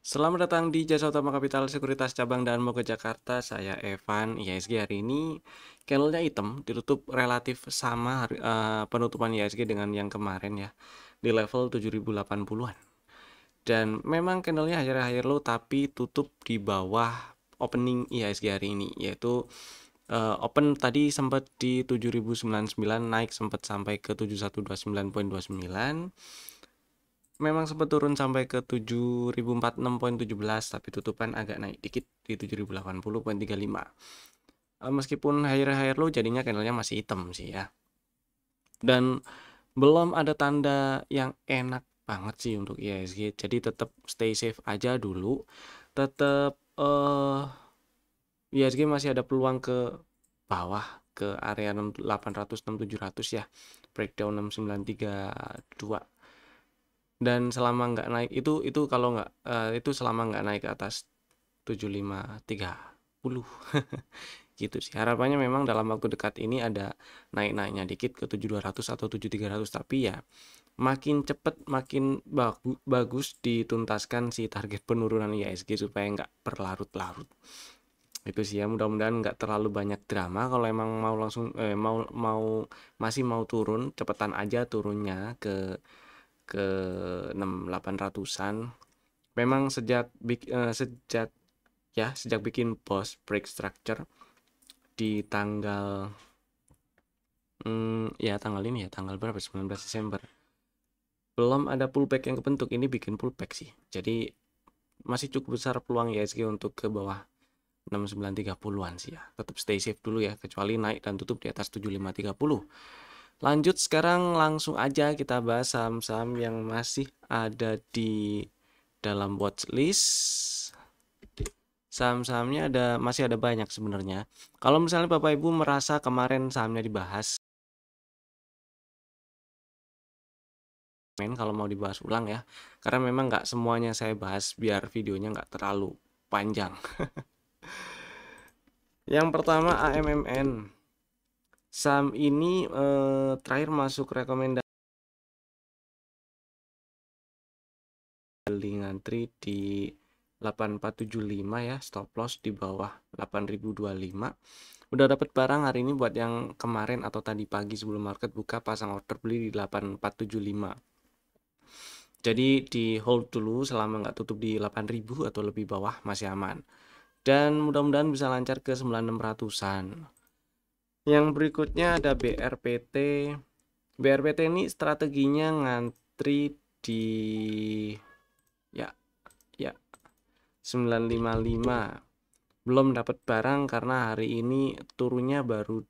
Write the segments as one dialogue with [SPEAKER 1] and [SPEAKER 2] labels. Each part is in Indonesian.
[SPEAKER 1] Selamat datang di Jasa Utama Kapital Sekuritas Cabang Daan Mogot Jakarta. Saya Evan. IHSG hari ini candlenya hitam, ditutup relatif sama penutupan IHSG dengan yang kemarin ya, di level 7080-an. Dan memang candlenya higher low tapi tutup di bawah opening IHSG hari ini, yaitu open tadi sempat di 7099, naik sempat sampai ke 7129.29. Memang sempat turun sampai ke 7046.17, tapi tutupan agak naik dikit di 7080.35. Meskipun higher low jadinya candlenya masih hitam sih ya. Dan belum ada tanda yang enak banget sih untuk IHSG. Jadi tetap stay safe aja dulu. Tetap IHSG masih ada peluang ke bawah ke area 800 6700 ya. Breakdown 6932. Dan selama nggak naik itu kalau nggak itu selama nggak naik ke atas 7530 gitu sih. Harapannya memang dalam waktu dekat ini ada naik-naiknya dikit ke 7200 atau 7300, tapi ya makin cepet makin bagus dituntaskan si target penurunan IHSG supaya nggak berlarut-larut. Itu sih ya, mudah-mudahan nggak terlalu banyak drama. Kalau emang mau langsung masih mau turun, cepetan aja turunnya ke 6800-an. Memang sejak bikin post break structure di tanggal tanggal ini ya, tanggal berapa, 19 Desember, belum ada pullback yang kebentuk. Ini bikin pullback sih, jadi masih cukup besar peluang IHSG untuk ke bawah 6930-an sih ya. Tetap stay safe dulu ya, kecuali naik dan tutup di atas 7530. Lanjut sekarang langsung aja kita bahas saham-saham yang masih ada di dalam watchlist. Saham-sahamnya masih ada banyak sebenarnya. Kalau misalnya Bapak Ibu merasa kemarin sahamnya dibahas, kalau mau dibahas ulang ya, karena memang nggak semuanya saya bahas biar videonya nggak terlalu panjang. Yang pertama AMMN. Saham ini terakhir masuk rekomendasi beli ngantri di 8475 ya, stop loss di bawah 8025. Udah dapat barang hari ini buat yang kemarin atau tadi pagi sebelum market buka, pasang order beli di 8475. Jadi di hold dulu selama nggak tutup di 8000 atau lebih bawah, masih aman. Dan mudah-mudahan bisa lancar ke 9600-an. Yang berikutnya ada BRPT. BRPT ini strateginya ngantri di 955. Belum dapat barang karena hari ini turunnya baru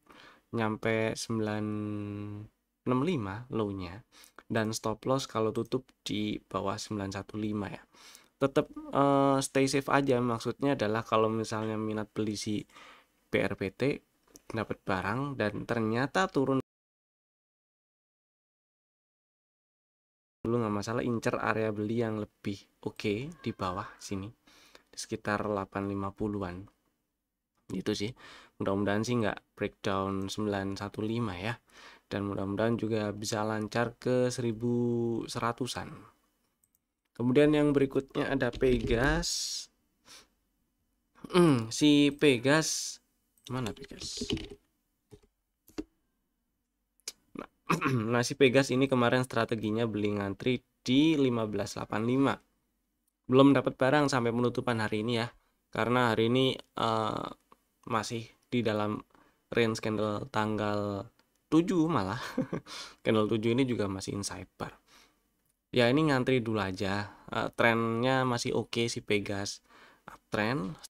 [SPEAKER 1] nyampe 965 low-nya, dan stop loss kalau tutup di bawah 915 ya. Tetap stay safe aja, maksudnya adalah kalau misalnya minat beli si BRPT, dapat barang dan ternyata turun dulu nggak masalah, incer area beli yang lebih oke di bawah sini di sekitar 850-an gitu sih. Mudah-mudahan sih nggak breakdown 915 ya, dan mudah-mudahan juga bisa lancar ke 1100-an. Kemudian yang berikutnya ada Pegas. Si Pegas mana Pegas? Nah, si Pegas ini kemarin strateginya beli ngantri di 1585. Belum dapat barang sampai penutupan hari ini ya, karena hari ini masih di dalam range candle tanggal 7 malah. Candle 7 ini juga masih inside bar. Ya ini ngantri dulu aja. Trennya masih oke si Pegas. Uptrend.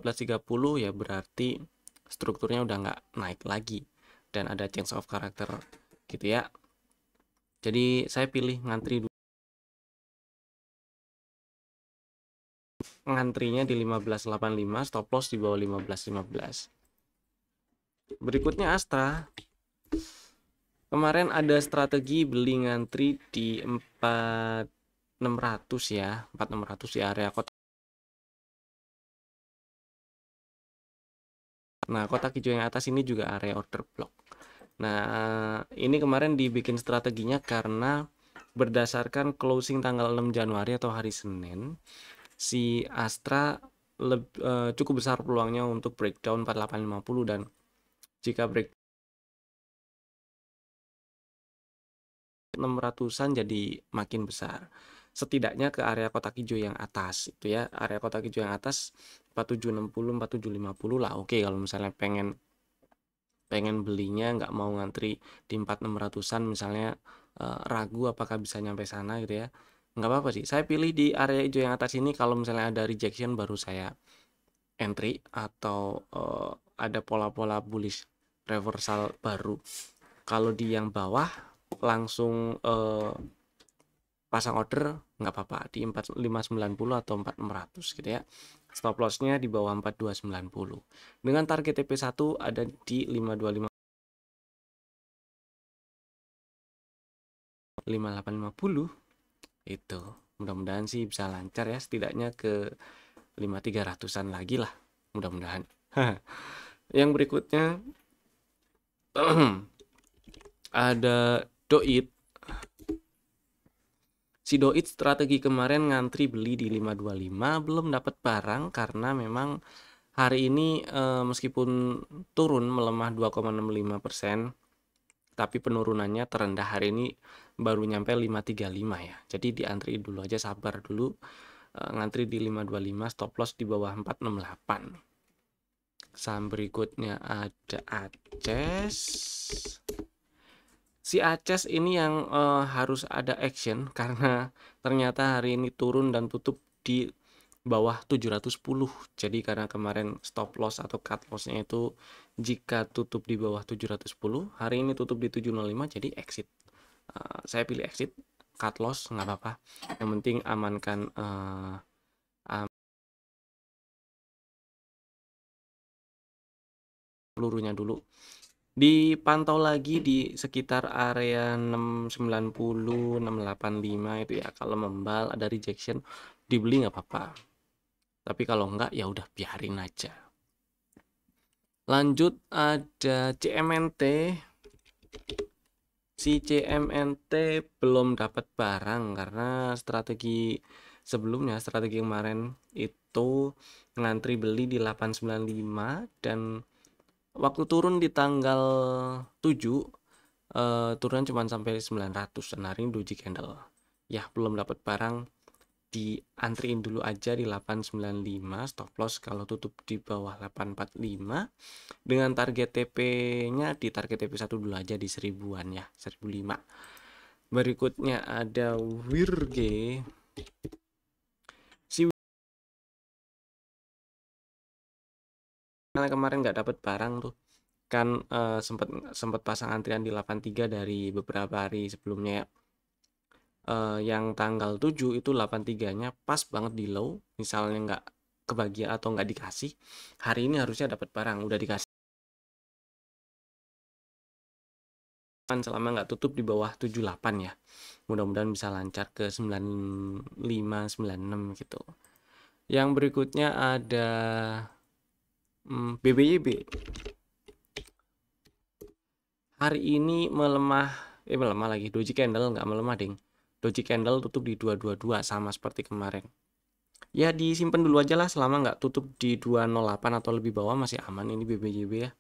[SPEAKER 1] 1430 ya, berarti strukturnya udah nggak naik lagi dan ada change of character gitu ya. Jadi saya pilih ngantri dulu. Ngantrinya di 1585, stop loss di bawah 1515. Berikutnya Astra. Kemarin ada strategi beli ngantri di 4600 ya, 4600 di area kotak. Nah, kotak hijau yang atas ini juga area order block. Nah, ini kemarin dibikin strateginya karena berdasarkan closing tanggal 6 Januari atau hari Senin, si Astra cukup besar peluangnya untuk breakdown 4850, dan jika break 600-an jadi makin besar. Setidaknya ke area kotak hijau yang atas itu ya, area kotak hijau yang atas 4760, 4750 lah. Oke, kalau misalnya pengen belinya nggak mau ngantri di 4600-an misalnya, ragu apakah bisa nyampe sana gitu ya, nggak apa-apa sih. Saya pilih di area hijau yang atas ini, kalau misalnya ada rejection baru saya entry, atau ada pola-pola bullish reversal baru. Kalau di yang bawah langsung pasang order nggak apa-apa di 4590 atau 4600 gitu ya. Stop lossnya di bawah 4290 dengan target TP1 ada di 525 5850 itu. Mudah-mudahan sih bisa lancar ya, setidaknya ke 5300-an lagi lah mudah-mudahan. Yang berikutnya ada Doit. Si Doit strategi kemarin ngantri beli di 525, belum dapat barang karena memang hari ini meskipun turun melemah 2,65%, tapi penurunannya terendah hari ini baru nyampe 535 ya. Jadi diantri dulu aja, sabar dulu. Ngantri di 525, stop loss di bawah 468. Saham berikutnya ada Aces. Si Aces ini yang harus ada action karena ternyata hari ini turun dan tutup di bawah 710. Jadi karena kemarin stop loss atau cut lossnya itu jika tutup di bawah 710, hari ini tutup di 705, jadi exit. Saya pilih exit, cut loss nggak apa-apa. Yang penting amankan pelurunya dulu. Dipantau lagi di sekitar area 690, 685 itu ya. Kalau membal ada rejection dibeli nggak apa-apa. Tapi kalau enggak ya udah biarin aja. Lanjut ada CMNT. Si CMNT belum dapat barang karena strategi sebelumnya, strategi kemarin itu ngantri beli di 895 dan waktu turun di tanggal 7 turun cuma sampai 900 dan hari ini doji candle. Ya, belum dapat barang, diantriin dulu aja di 895, stop loss kalau tutup di bawah 845 dengan target TP-nya di target TP1 dulu aja di 1000-an ya, 1005. Berikutnya ada Wirge. Si karena kemarin nggak dapat barang tuh kan, sempat pasang antrian di 83 dari beberapa hari sebelumnya ya. Yang tanggal 7 itu 83-nya pas banget di low, misalnya nggak kebagian atau nggak dikasih, hari ini harusnya dapat barang, udah dikasih selama nggak tutup di bawah 78 ya. Mudah-mudahan bisa lancar ke 95, 96 gitu. Yang berikutnya ada BBYB. Hari ini melemah lagi. Doji candle nggak melemah ding. Doji candle tutup di 222 sama seperti kemarin. Ya disimpan dulu aja lah selama nggak tutup di 208 atau lebih bawah, masih aman ini BBYB ya.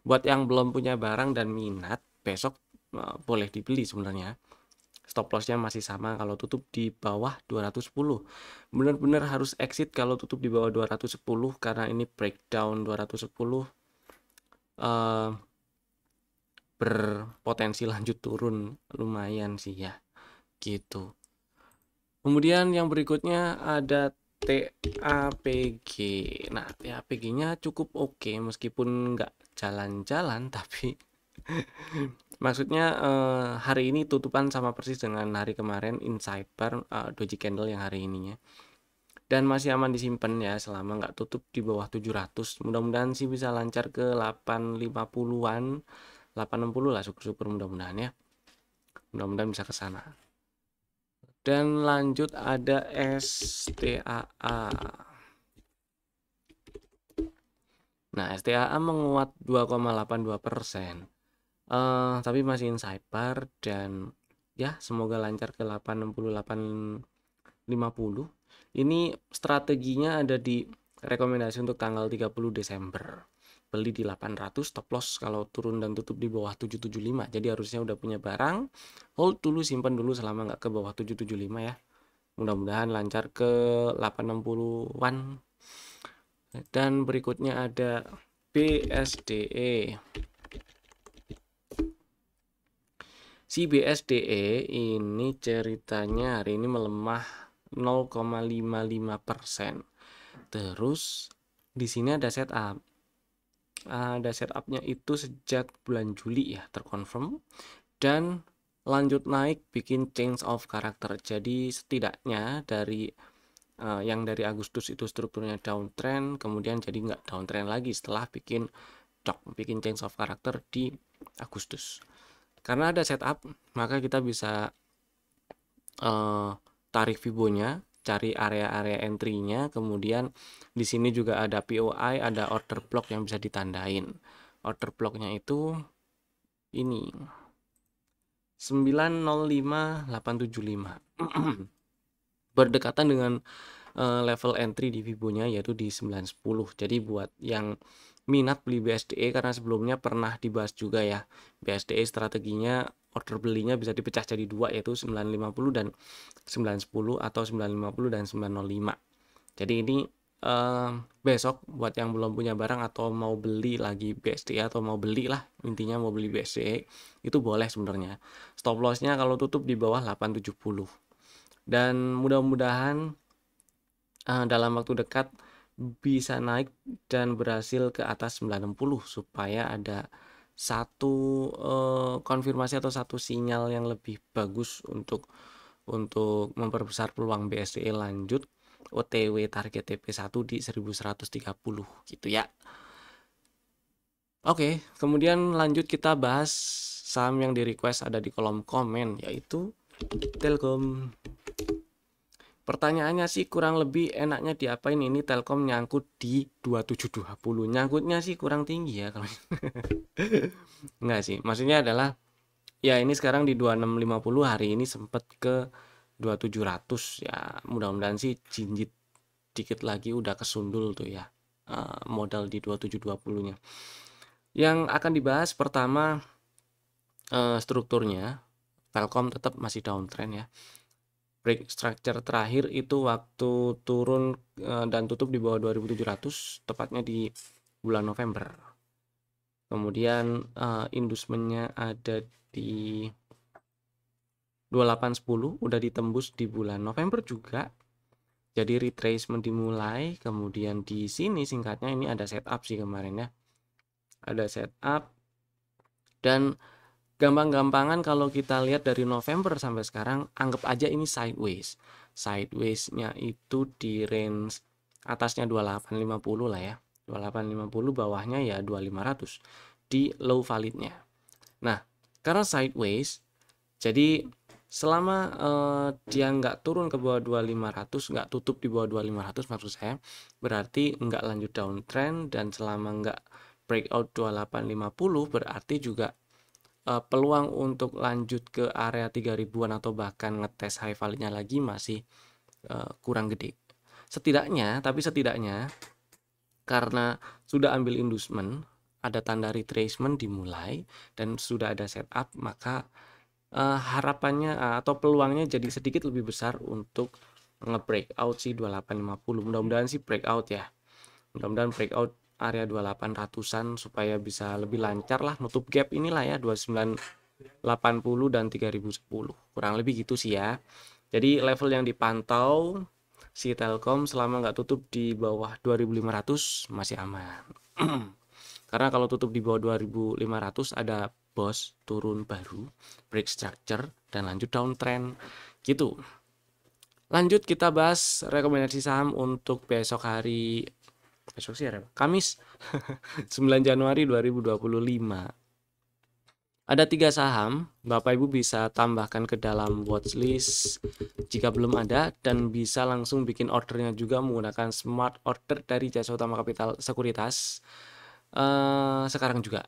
[SPEAKER 1] Buat yang belum punya barang dan minat, besok boleh dibeli sebenarnya. Stop lossnya masih sama kalau tutup di bawah 210. Benar-benar harus exit kalau tutup di bawah 210 karena ini breakdown 210 berpotensi lanjut turun lumayan sih ya gitu. Kemudian yang berikutnya ada TAPG. Nah, TAPG-nya cukup oke meskipun nggak jalan-jalan, tapi maksudnya hari ini tutupan sama persis dengan hari kemarin inside bar doji candle yang hari ininya. Dan masih aman disimpan ya selama nggak tutup di bawah 700. Mudah-mudahan sih bisa lancar ke 850-an, 860 lah, syukur-syukur mudah-mudahan ya. Mudah-mudahan bisa ke sana. Dan lanjut ada STAA. Nah, STAA menguat 2,82%. Tapi masih inside bar dan ya semoga lancar ke 860 850. Ini strateginya ada di rekomendasi untuk tanggal 30 Desember. Beli di 800, stop loss kalau turun dan tutup di bawah 775. Jadi harusnya udah punya barang, hold dulu, simpan dulu selama nggak ke bawah 775 ya. Mudah-mudahan lancar ke 860-an. Dan berikutnya ada BSDE. Si BSDE ini ceritanya hari ini melemah 0,55%. Terus di sini ada setup. Ada setupnya itu sejak bulan Juli ya, terkonfirm, dan lanjut naik bikin change of character. Jadi setidaknya dari yang dari Agustus itu strukturnya downtrend, kemudian jadi nggak downtrend lagi setelah bikin change of character di Agustus. Karena ada setup, maka kita bisa tarik Fibonya, cari area-area entry-nya, kemudian di sini juga ada POI, ada order block yang bisa ditandain. Order blocknya itu ini 905875 berdekatan dengan level entry di Fibonya yaitu di 910. Jadi buat yang minat beli BSDE, karena sebelumnya pernah dibahas juga ya, BSDE strateginya order belinya bisa dipecah jadi dua, yaitu 950 dan 910 atau 950 dan 905. Jadi ini besok buat yang belum punya barang atau mau beli lagi BSDE atau mau beli lah, intinya mau beli BSDE itu boleh sebenarnya. Stop lossnya kalau tutup di bawah 870. Dan mudah-mudahan dalam waktu dekat bisa naik dan berhasil ke atas 960 supaya ada satu konfirmasi atau satu sinyal yang lebih bagus untuk memperbesar peluang BSDE lanjut OTW target TP1 di 1130 gitu ya. Oke, kemudian lanjut kita bahas saham yang di request ada di kolom komen, yaitu Telkom. Pertanyaannya sih kurang lebih enaknya diapain ini, Telkom nyangkut di 2720. Nyangkutnya sih kurang tinggi ya kalau enggak sih, maksudnya adalah ya ini sekarang di 2650, hari ini sempat ke 2700 ya, mudah-mudahan sih jinjit dikit lagi udah kesundul tuh ya modal di 2720 nya. Yang akan dibahas pertama strukturnya. Telkom tetap masih downtrend ya. Break structure terakhir itu waktu turun dan tutup di bawah 2700, tepatnya di bulan November. Kemudian inducementnya ada di 2810, udah ditembus di bulan November juga. Jadi retracement dimulai, kemudian di sini singkatnya ini ada setup sih kemarin ya. Ada setup dan gampang-gampangan kalau kita lihat dari November sampai sekarang, anggap aja ini sideways. Sideways-nya itu di range atasnya 2850 lah ya. 2850, bawahnya ya 2500 di low validnya. Nah, karena sideways, jadi selama dia nggak turun ke bawah 2500, nggak tutup di bawah 2500 maksud saya, berarti nggak lanjut downtrend, dan selama nggak breakout 2850 berarti juga peluang untuk lanjut ke area 3000-an atau bahkan ngetes high value-nya lagi masih kurang gede. Setidaknya karena sudah ambil inducement, ada tanda retracement dimulai dan sudah ada setup, maka harapannya atau peluangnya jadi sedikit lebih besar untuk nge-breakout si 2850. Mudah-mudahan sih breakout ya. Mudah-mudahan breakout area 2800-an supaya bisa lebih lancar lah nutup gap inilah ya, 2980 dan 3010. Kurang lebih gitu sih ya. Jadi level yang dipantau si Telkom selama nggak tutup di bawah 2500 masih aman. Karena kalau tutup di bawah 2500 ada bos turun baru, break structure, dan lanjut downtrend gitu. Lanjut kita bahas rekomendasi saham untuk besok hari, besok sih ya, Kamis 9 Januari 2025. Ada 3 saham, Bapak Ibu bisa tambahkan ke dalam watchlist jika belum ada, dan bisa langsung bikin ordernya juga menggunakan smart order dari Jasa Utama Capital Sekuritas sekarang juga.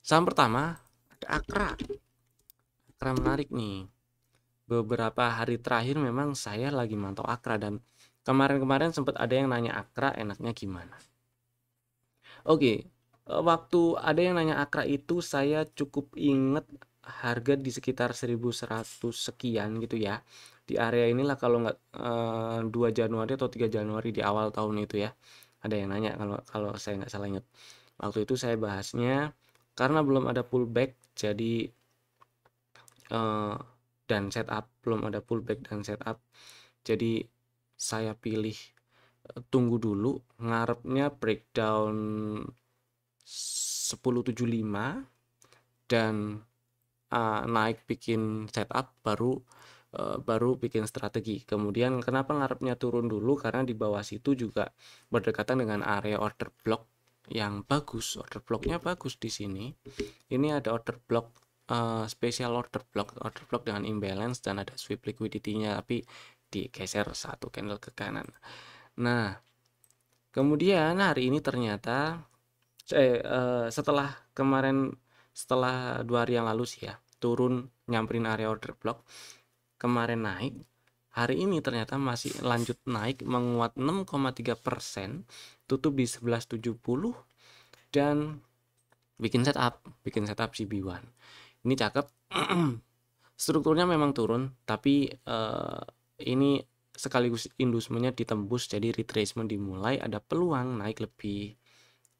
[SPEAKER 1] Saham pertama ada Akra. Akra menarik nih. Beberapa hari terakhir memang saya lagi mantau Akra, dan kemarin-kemarin sempat ada yang nanya Akra enaknya gimana. Oke, waktu ada yang nanya Akra itu saya cukup inget harga di sekitar 1100 sekian gitu ya. Di area inilah kalau nggak 2 Januari atau 3 Januari di awal tahun itu ya. Ada yang nanya kalau kalau saya nggak salah ingat. Waktu itu saya bahasnya karena belum ada pullback, jadi dan setup, belum ada pullback dan setup, jadi saya pilih tunggu dulu, ngarepnya breakdown 1075 dan naik bikin setup, baru bikin strategi. Kemudian kenapa ngarepnya turun dulu, karena di bawah situ juga berdekatan dengan area order block yang bagus. Order blocknya bagus di sini. Ini ada order block, special order block dengan imbalance, dan ada sweep liquidity-nya tapi digeser satu candle ke kanan. Nah, kemudian hari ini ternyata setelah kemarin, setelah 2 hari yang lalu sih ya, turun nyamperin area order block, kemarin naik, hari ini ternyata masih lanjut naik, menguat 6,3%, tutup di 1170 dan bikin setup CB1. Ini cakep. Strukturnya memang turun, tapi ini sekaligus inducementnya ditembus, jadi retracement dimulai, ada peluang naik lebih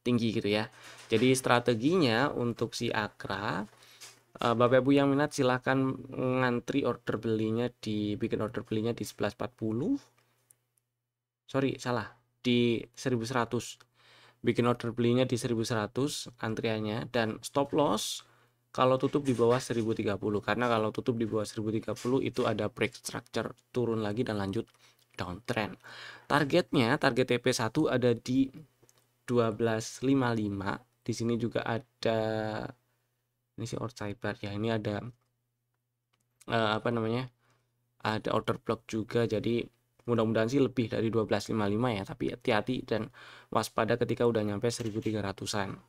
[SPEAKER 1] tinggi gitu ya. Jadi strateginya untuk si Akra, Bapak Ibu yang minat silahkan ngantri order belinya, bikin order belinya di 1140. Sorry, salah, di 1100. Bikin order belinya di 1100 antriannya, dan stop loss kalau tutup di bawah 1030, karena kalau tutup di bawah 1030 itu ada break structure, turun lagi dan lanjut downtrend. Targetnya, target TP1 ada di 1255. Di sini juga ada, ini si outside bar ya, ini ada apa namanya, ada order block juga, jadi mudah-mudahan sih lebih dari 1255 ya, tapi hati-hati dan waspada ketika udah nyampe 1300-an.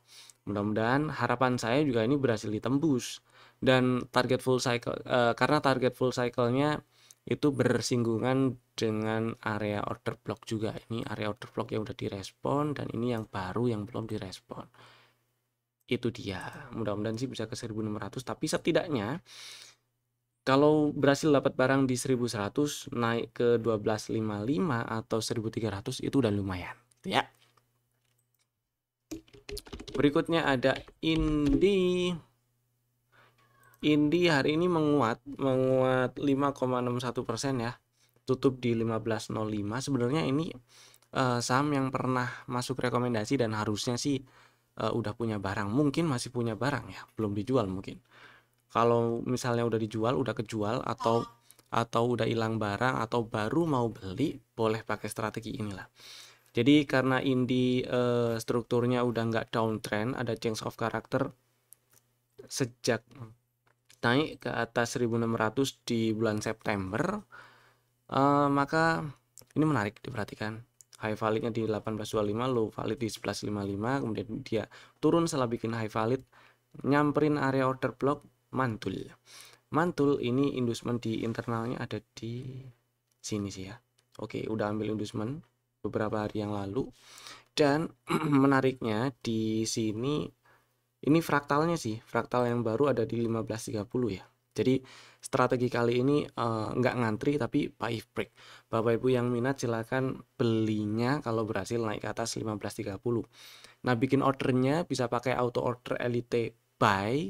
[SPEAKER 1] Mudah-mudahan, harapan saya juga ini berhasil ditembus, dan target full cycle, karena target full cycle-nya itu bersinggungan dengan area order block juga. Ini area order block yang udah direspon, dan ini yang baru yang belum direspon. Itu dia, mudah-mudahan sih bisa ke 1600, tapi setidaknya kalau berhasil dapat barang di 1100 naik ke 1255 atau 1300 itu udah lumayan ya. Berikutnya ada Indi. Indi hari ini menguat 5,61% ya. Tutup di 1505. Sebenarnya ini saham yang pernah masuk rekomendasi dan harusnya sih udah punya barang. Mungkin masih punya barang ya, belum dijual mungkin. Kalau misalnya udah dijual, udah kejual, atau udah hilang barang, atau baru mau beli, boleh pakai strategi inilah. Jadi karena Indi strukturnya udah nggak downtrend, ada change of character sejak naik ke atas 1600 di bulan September, maka ini menarik diperhatikan. High validnya di 1825, low valid di 1155, kemudian dia turun setelah bikin high valid, nyamperin area order block, mantul. Ini inducement di internalnya ada di sini sih ya. Oke, udah ambil inducement beberapa hari yang lalu, dan menariknya di sini ini fraktalnya sih, fraktal yang baru ada di 1530 ya. Jadi strategi kali ini nggak ngantri tapi buy break. Bapak Ibu yang minat silakan belinya kalau berhasil naik ke atas 1530. Nah, bikin ordernya bisa pakai auto order elite buy.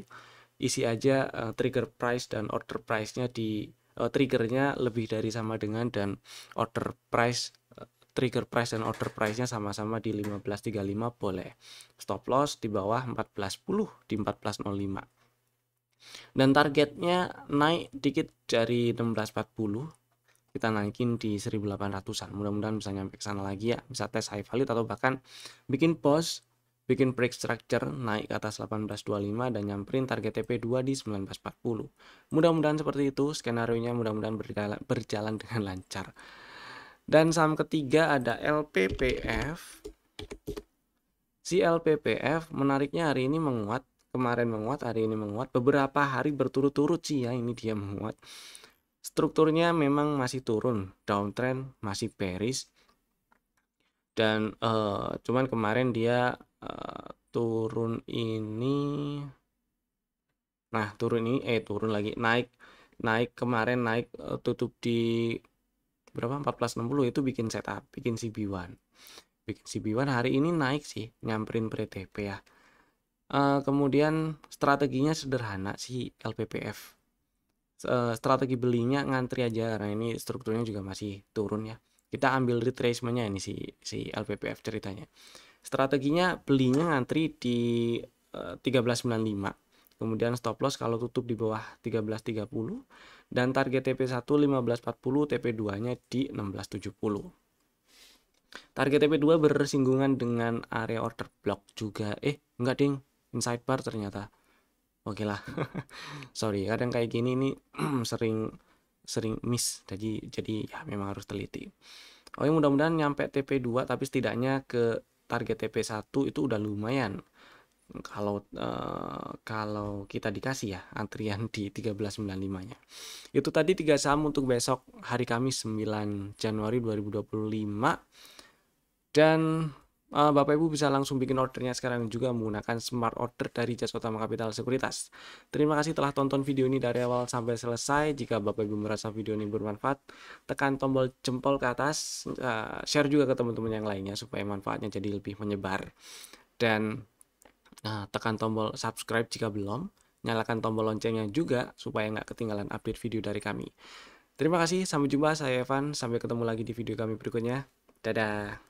[SPEAKER 1] Isi aja trigger price dan order price-nya di triggernya lebih dari sama dengan, dan order price, trigger price dan order price-nya sama-sama di 1535, boleh. Stop loss di bawah 1410 di 1405. Dan targetnya naik dikit dari 1640. Kita naikin di 1800-an. Mudah-mudahan bisa nyampe ke sana lagi ya. Bisa tes high valid atau bahkan bikin pause, bikin break structure naik ke atas 1825 dan nyamperin target TP2 di 1940. Mudah-mudahan seperti itu skenario-nya, mudah-mudahan berjalan dengan lancar. Dan saham ketiga ada LPPF. Si LPPF menariknya hari ini menguat kemarin menguat, hari ini menguat, beberapa hari berturut-turut sih ya ini dia menguat. Strukturnya memang masih turun, downtrend, masih bearish. Dan cuman kemarin dia turun ini, nah turun ini turun lagi, naik kemarin, naik tutup di berapa, 1460, itu bikin setup, bikin CB1 hari ini naik sih, nyamperin pre-TP ya. Kemudian strateginya sederhana sih LPPF. Strategi belinya ngantri aja karena ini strukturnya juga masih turun ya. Kita ambil retracementnya ini si LPPF ceritanya. Strateginya belinya ngantri di 1395. Kemudian stop loss kalau tutup di bawah 1330 dan target TP1 1540, TP2-nya di 1670. Target TP2 bersinggungan dengan area order block juga. Enggak ding, inside bar ternyata. Oke lah. Sorry, kadang kayak gini nih sering miss. Jadi ya memang harus teliti. Oke, mudah-mudahan nyampe TP2 tapi setidaknya ke target TP1 itu udah lumayan. Kalau kita dikasih ya antrian di 1395-nya. Itu tadi 3 saham untuk besok hari Kamis 9 Januari 2025. Dan Bapak Ibu bisa langsung bikin ordernya sekarang juga menggunakan smart order dari Jasa Utama Kapital Sekuritas. Terima kasih telah tonton video ini dari awal sampai selesai. Jika Bapak Ibu merasa video ini bermanfaat, tekan tombol jempol ke atas, share juga ke teman-teman yang lainnya supaya manfaatnya jadi lebih menyebar. Dan tekan tombol subscribe jika belum, nyalakan tombol loncengnya juga supaya nggak ketinggalan update video dari kami. Terima kasih, sampai jumpa, saya Evan, sampai ketemu lagi di video kami berikutnya. Dadah.